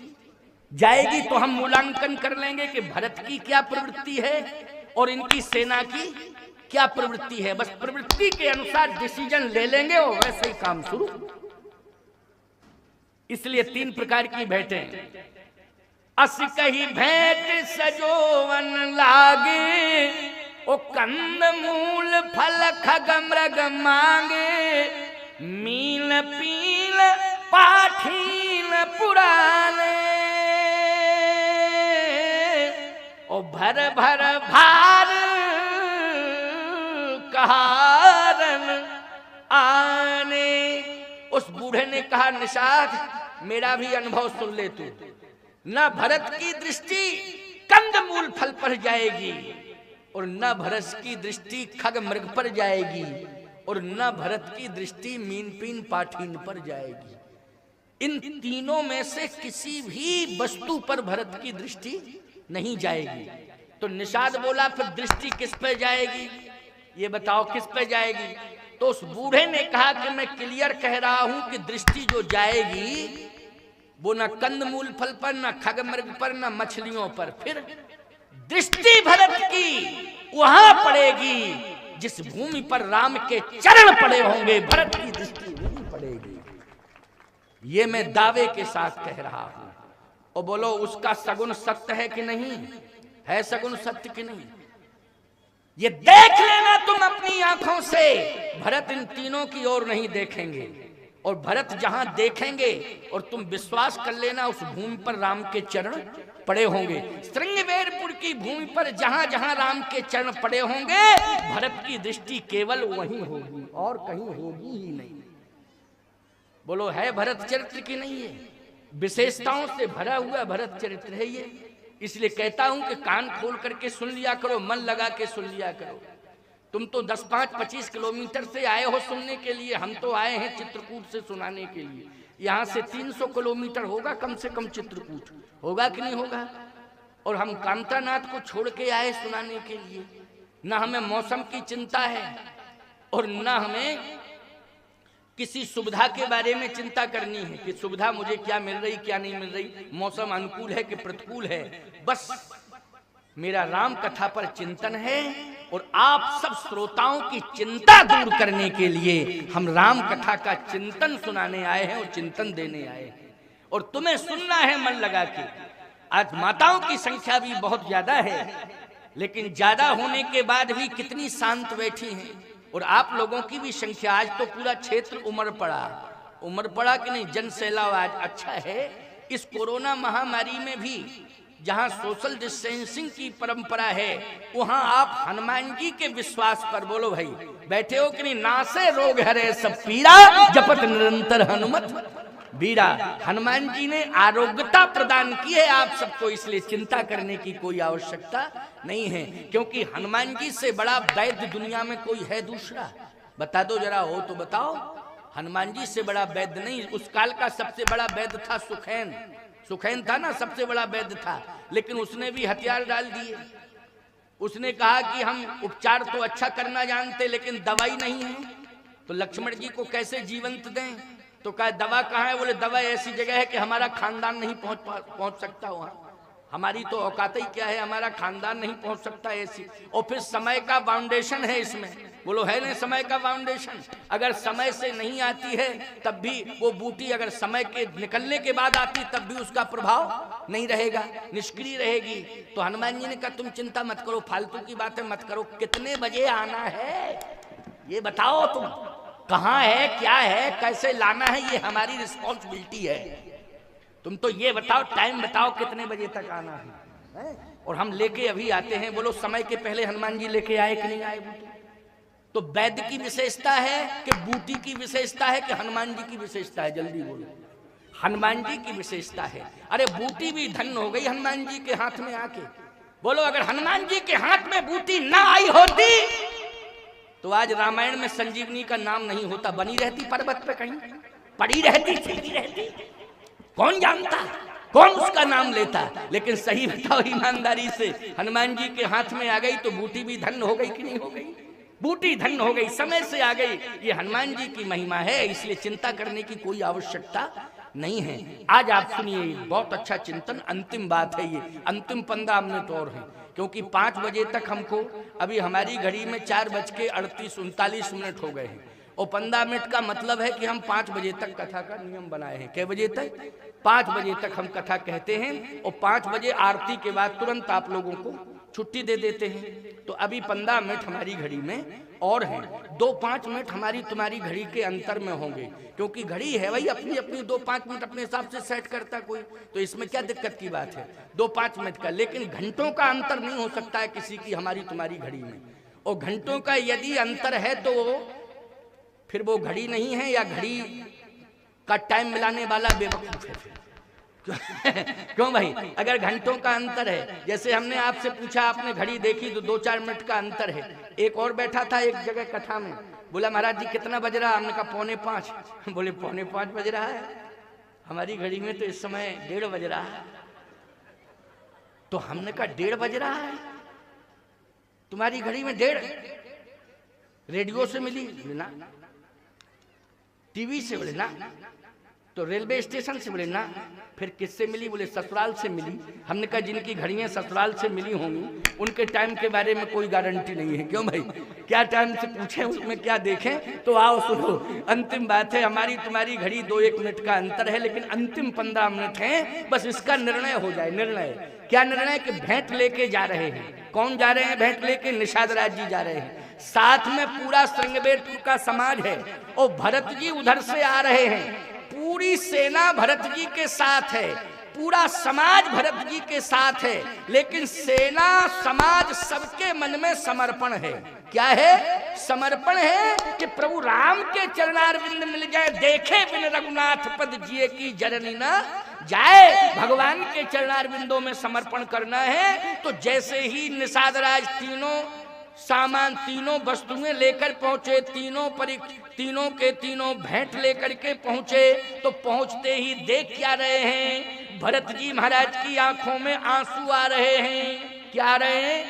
जाएगी। तो हम मूल्यांकन कर लेंगे कि भरत की क्या प्रवृत्ति है और इनकी सेना की क्या प्रवृत्ति है, बस प्रवृत्ति के अनुसार डिसीजन ले लेंगे और वैसे ही काम शुरू। इसलिए 3 प्रकार की भेंटें। अस कही भेंट सजोवन लागे, ओ कंद मूल फल खग मृग मांगे, मील पील पाठीन पुराने, ओ भर भर भार कहारन आने। उस बूढ़े ने कहा, निषाद मेरा भी अनुभव सुन ले तू। न भरत की दृष्टि कंदमूल फल पर जाएगी, और न भरत की दृष्टि खग मृग पर जाएगी, और न भरत की दृष्टि मीन पीन पाठीन पर जाएगी। इन तीनों में से किसी भी वस्तु पर भरत की दृष्टि नहीं जाएगी। तो निषाद बोला, फिर दृष्टि किस पे जाएगी, ये बताओ किस पे जाएगी? तो उस बूढ़े ने कहा कि मैं क्लियर कह रहा हूं कि दृष्टि जो जाएगी वो न कंदमूल फल पर, न खग मृग पर, न मछलियों पर, फिर दृष्टि भरत की वहां पड़ेगी जिस भूमि पर राम के चरण पड़े होंगे, भरत की दृष्टि वहीं पड़ेगी। ये मैं दावे के साथ कह रहा हूं। और बोलो उसका सगुन सत्य है कि नहीं है, सगुन सत्य कि नहीं, ये देख लेना तुम अपनी आंखों से। भरत इन तीनों की ओर नहीं देखेंगे, और भरत जहां देखेंगे और तुम विश्वास कर लेना उस भूमि पर राम के चरण पड़े होंगे। श्रृंगवेरपुर की भूमि पर जहां जहां राम के चरण पड़े होंगे, भरत की दृष्टि केवल वहीं होगी और कहीं होगी ही नहीं। बोलो है भरत चरित्र की नहीं है? विशेषताओं से भरा हुआ भरत चरित्र है ये। इसलिए कहता हूं कि कान खोल करके सुन लिया करो, मन लगा के सुन लिया करो। तुम तो 10, 5, 25 किलोमीटर से आए हो सुनने के लिए, हम तो आए हैं चित्रकूट से सुनाने के लिए। यहाँ से 300 किलोमीटर होगा कम से कम चित्रकूट, होगा कि नहीं होगा? और हम कांतानाथ को छोड़ के आए सुनाने के लिए। न हमें मौसम की चिंता है और न हमें किसी सुविधा के बारे में चिंता करनी है कि सुविधा मुझे क्या मिल रही क्या नहीं मिल रही, मौसम अनुकूल है कि प्रतिकूल है। बस मेरा राम कथा पर चिंतन है और आप सब श्रोताओं की चिंता दूर करने के लिए हम राम कथा का चिंतन सुनाने आए हैं और चिंतन देने आए हैं। और तुम्हें सुनना है मन लगा के। आज माताओं की संख्या भी बहुत ज्यादा है, लेकिन ज्यादा होने के बाद भी कितनी शांत बैठी हैं। और आप लोगों की भी संख्या, आज तो पूरा क्षेत्र उमड़ पड़ा कि नहीं, जन सैलाब आज अच्छा है। इस कोरोना महामारी में भी जहां सोशल डिस्टेंसिंग की परंपरा है, वहां आप हनुमान जी के विश्वास पर, बोलो भाई बैठे हो कि नहीं, नासे रोग हरे सब पीड़ा, जपत निरंतर हनुमत बीड़ा। हनुमान जी ने आरोग्यता प्रदान की है आप सबको, इसलिए चिंता करने की कोई आवश्यकता नहीं है, क्योंकि हनुमान जी से बड़ा वैद्य दुनिया में कोई है दूसरा? बता दो जरा, हो तो बताओ। हनुमान जी से बड़ा वैद्य नहीं। उस काल का सबसे बड़ा वैद्य था सुखैन था ना, सबसे बड़ा वैद्य था, लेकिन उसने भी हथियार डाल दिए। उसने कहा कि हम उपचार तो अच्छा करना जानते लेकिन दवाई नहीं है, तो लक्ष्मण जी को कैसे जीवंत दें? तो कहा दवा कहाँ है? बोले दवा ऐसी जगह है कि हमारा खानदान नहीं पहुंच सकता वहां, हमारी तो औकात ही क्या है, हमारा खानदान नहीं पहुंच सकता ऐसी। और फिर समय का फाउंडेशन है इसमें, बोलो है ना समय का फाउंडेशन। अगर समय से नहीं आती है तब भी वो बूटी अगर समय के निकलने के बाद आती तब भी उसका प्रभाव नहीं रहेगा, निष्क्रिय रहेगी। तो हनुमान जी ने कहा तुम चिंता मत करो, फालतू की बातें मत करो, कितने बजे आना है ये बताओ, तुम कहाँ है, क्या है, कैसे लाना है, ये हमारी रिस्पॉन्सिबिलिटी है। तुम तो ये बताओ, टाइम बताओ कितने बजे तक आना है, और हम लेके अभी आते हैं। बोलो समय के पहले हनुमान जी लेके आए कि नहीं आए बूटी? तो वैद्य की विशेषता है कि बूटी की विशेषता है कि हनुमान जी की विशेषता है? जल्दी बोलो। हनुमान जी की विशेषता है। अरे बूटी भी धन्य हो गई हनुमान जी के हाथ में आके। बोलो अगर हनुमान जी के हाथ में बूटी ना आई होती तो आज रामायण में संजीवनी का नाम नहीं होता, बनी रहती पर्वत पे कहीं, पड़ी रहती, छिपी रहती, कौन जानता, कौन उसका नाम लेता। लेकिन सही बताओ ईमानदारी से, हनुमान जी के हाथ में आ गई तो बूटी भी धन्य हो गई कि नहीं हो गई? बूटी धन्य हो गई, समय से आ गई। ये हनुमान जी की महिमा है, इसलिए चिंता करने की कोई आवश्यकता नहीं है। आज आप सुनिए, बहुत अच्छा चिंतन, अंतिम बात है ये, अंतिम 15 मिनट और है, क्योंकि 5 बजे तक हमको, अभी हमारी घड़ी में 4:38-39 हो गए हैं, और 15 मिनट का मतलब है कि हम 5 बजे तक कथा का नियम बनाए हैं। कै बजे तक? 5 बजे तक हम कथा कहते हैं, और 5 बजे आरती के बाद तुरंत आप लोगों को छुट्टी दे देते हैं। तो अभी 15 मिनट हमारी घड़ी में और हैं, 2-5 मिनट हमारी तुम्हारी घड़ी के अंतर में होंगे, क्योंकि घड़ी है वही अपनी अपनी 2-5 मिनट अपने हिसाब से सेट करता कोई, तो इसमें क्या दिक्कत की बात है 2-5 मिनट का। लेकिन घंटों का अंतर नहीं हो सकता है किसी की हमारी तुम्हारी घड़ी में, और घंटों का यदि अंतर है तो फिर वो घड़ी नहीं है, या घड़ी का टाइम मिलाने वाला बेवकूफ है। क्यों भाई? अगर घंटों का अंतर है, जैसे हमने आपसे पूछा, आपने घड़ी देखी तो 2-4 मिनट का अंतर है। एक और बैठा था एक जगह कथा में, बोला महाराज जी कितना बज रहा? हमने कहा 4:45। बोले 4:45 बज रहा है? हमारी घड़ी में तो इस समय 1:30 बज रहा है। तो हमने कहा 1:30 बज रहा है तुम्हारी घड़ी में? 1:30 रेडियो से मिली? ना। टीवी से? बोले ना। तो रेलवे स्टेशन से? बोले ना। फिर किससे मिली? बोले ससुराल से मिली। हमने कहा जिनकी घड़ियां ससुराल से मिली होंगी उनके टाइम के बारे में कोई गारंटी नहीं है। क्यों भाई? क्या टाइम से पूछें, उसमें क्या देखें? तो आओ सुनो, अंतिम बात है, हमारी तुम्हारी घड़ी 2-1 मिनट का अंतर है, लेकिन अंतिम 15 मिनट है, बस इसका निर्णय हो जाए। निर्णय क्या? निर्णय कि भेंट लेके जा रहे हैं। कौन जा रहे हैं भेंट लेके? निषाद राज जी जा रहे हैं, साथ में पूरा श्रृंगबेरपुर का समाज है, और भरत जी उधर से आ रहे हैं। पूरी सेना भरत जी के साथ है, पूरा समाज भरत जी के साथ है, लेकिन सेना समाज सबके मन में समर्पण है। क्या है? समर्पण है कि प्रभु राम के चरणारविंद मिल जाए, देखे बिन रघुनाथ पद जिए की जननी ना जाए। भगवान के चरणारविंदों में समर्पण करना है। तो जैसे ही निषाद राज तीनों सामान, तीनों वस्तुएं लेकर पहुंचे, तीनों के तीनों भेंट लेकर के पहुंचे, तो पहुंचते ही देख क्या रहे हैं? भरत जी महाराज की आंखों में आंसू आ रहे हैं। क्या आ रहे हैं?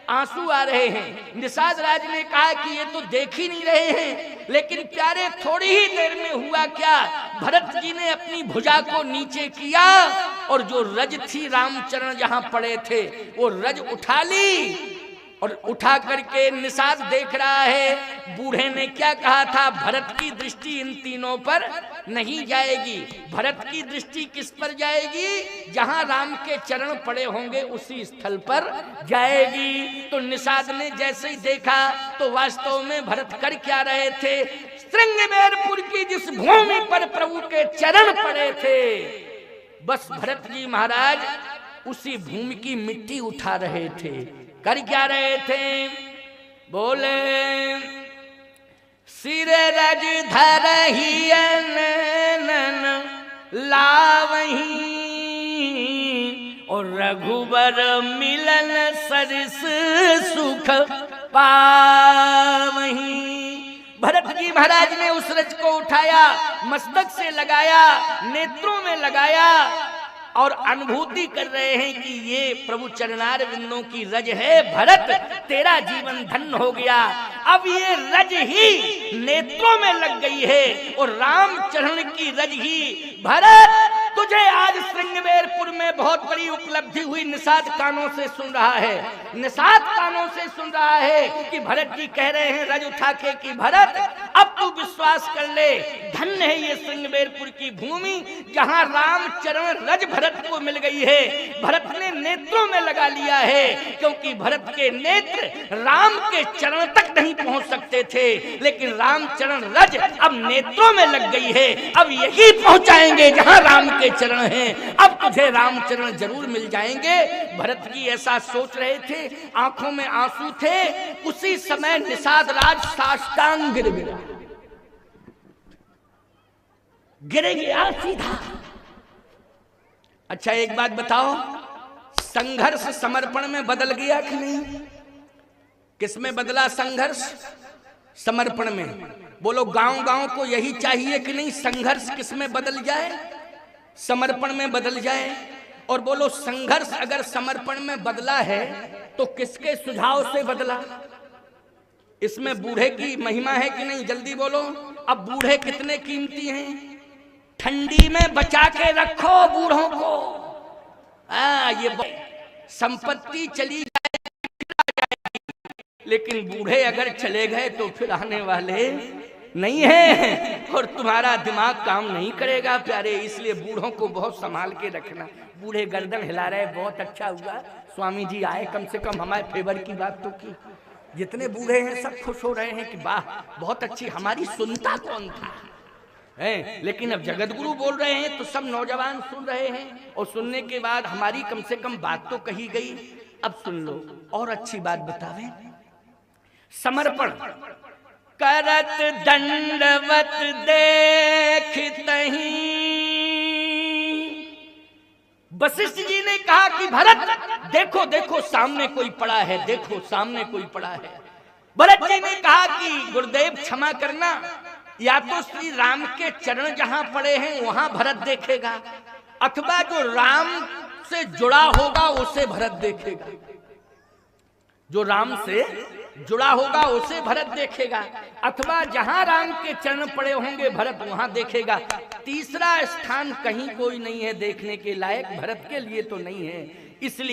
आंसू आ रहे हैं। निषाद राज ने कहा कि ये तो देख ही नहीं रहे हैं, लेकिन प्यारे थोड़ी ही देर में हुआ क्या? भरत जी ने अपनी भुजा को नीचे किया, और जो रज थी रामचरण जहां पड़े थे वो रज उठा ली, और उठा करके निषाद देख रहा है। बूढ़े ने क्या कहा था? भरत की दृष्टि इन तीनों पर नहीं जाएगी, भरत की दृष्टि किस पर जाएगी? जहां राम के चरण पड़े होंगे उसी स्थल पर जाएगी। तो निषाद ने जैसे ही देखा तो वास्तव में भरत कर क्या रहे थे? श्रृंगबेरपुर की जिस भूमि पर प्रभु के चरण पड़े थे, बस भरत जी महाराज उसी भूमि की मिट्टी उठा रहे थे। कर क्या रहे थे? बोले सिर रज धरहियन लावही, और रघुबर मिलन सरस सुख पावही। भरत जी महाराज ने उस रज को उठाया, मस्तक से लगाया, नेत्रों में लगाया, और अनुभूति कर रहे हैं कि ये प्रभु चरणार विंदों की रज है। भरत तेरा जीवन धन्य हो गया, अब ये रज ही नेत्रों में लग गई है, और रामचरण की रज ही। भरत तुझे आज श्रृंगबेरपुर में बहुत बड़ी उपलब्धि हुई। निषाद कानों से सुन रहा है, निषाद कानों से सुन रहा है कि भरत जी कह रहे हैं रज उठा के कि भरत अब तू विश्वास कर ले, धन्य है ये श्रृंगबेरपुर की भूमि जहां रामचरण रज भरत को मिल गई है। भरत ने नेत्रों में लगा लिया है, क्योंकि भरत के नेत्र राम के चरण तक नहीं पहुंच सकते थे, लेकिन रामचरण रज अब नेत्रों में लग गई है। अब यही पहुंचाएंगे जहां राम के चरण हैं, अब तुझे रामचरण जरूर मिल जाएंगे। भरत जी ऐसा सोच रहे थे, आंखों में आंसू थे। उसी समय निषाद राज साष्टांग गिर गया, गिर गया सीधा। अच्छा एक बात बताओ, संघर्ष समर्पण में बदल गया कि नहीं? किसमें बदला संघर्ष? समर्पण में। बोलो गांव गांव को यही चाहिए कि नहीं, संघर्ष किसमें बदल जाए? समर्पण में बदल जाए। और बोलो संघर्ष अगर समर्पण में बदला है तो किसके सुझाव से बदला? इसमें बूढ़े की महिमा है कि नहीं? जल्दी बोलो। अब बूढ़े कितने कीमती हैं? ठंडी में बचा के रखो बूढ़ों को। ये संपत्ति चली जाए लेकिन बूढ़े अगर चले गए तो फिर आने वाले नहीं है और तुम्हारा दिमाग काम नहीं करेगा प्यारे। इसलिए बूढ़ों को बहुत संभाल के रखना। बूढ़े गर्दन हिला रहे, बहुत अच्छा हुआ स्वामी जी आए, कम से कम हमारे फेवर की बात तो की। जितने बूढ़े हैं सब खुश हो रहे हैं कि वाह बहुत अच्छी, हमारी सुनता कौन था है। लेकिन अब जगत गुरु बोल रहे हैं तो सब नौजवान सुन रहे हैं और सुनने के बाद हमारी कम से कम बात तो कही गई। अब सुन लो और अच्छी बात बतावे। समर्पण करत दंडवत देखतहि। वशिष्ठ जी ने कहा कि भरत देखो देखो सामने कोई पड़ा है, देखो सामने कोई पड़ा है। भरत जी ने कहा कि गुरुदेव क्षमा करना, या तो श्री राम के चरण जहां पड़े हैं वहां भरत देखेगा, अथवा जो राम से जुड़ा होगा उसे भरत देखेगा। जो राम से जुड़ा होगा उसे भरत देखेगा, अथवा जहां राम के चरण पड़े होंगे भरत वहां देखेगा। तीसरा स्थान कहीं कोई नहीं है देखने के लायक, भरत के लिए तो नहीं है। इसलिए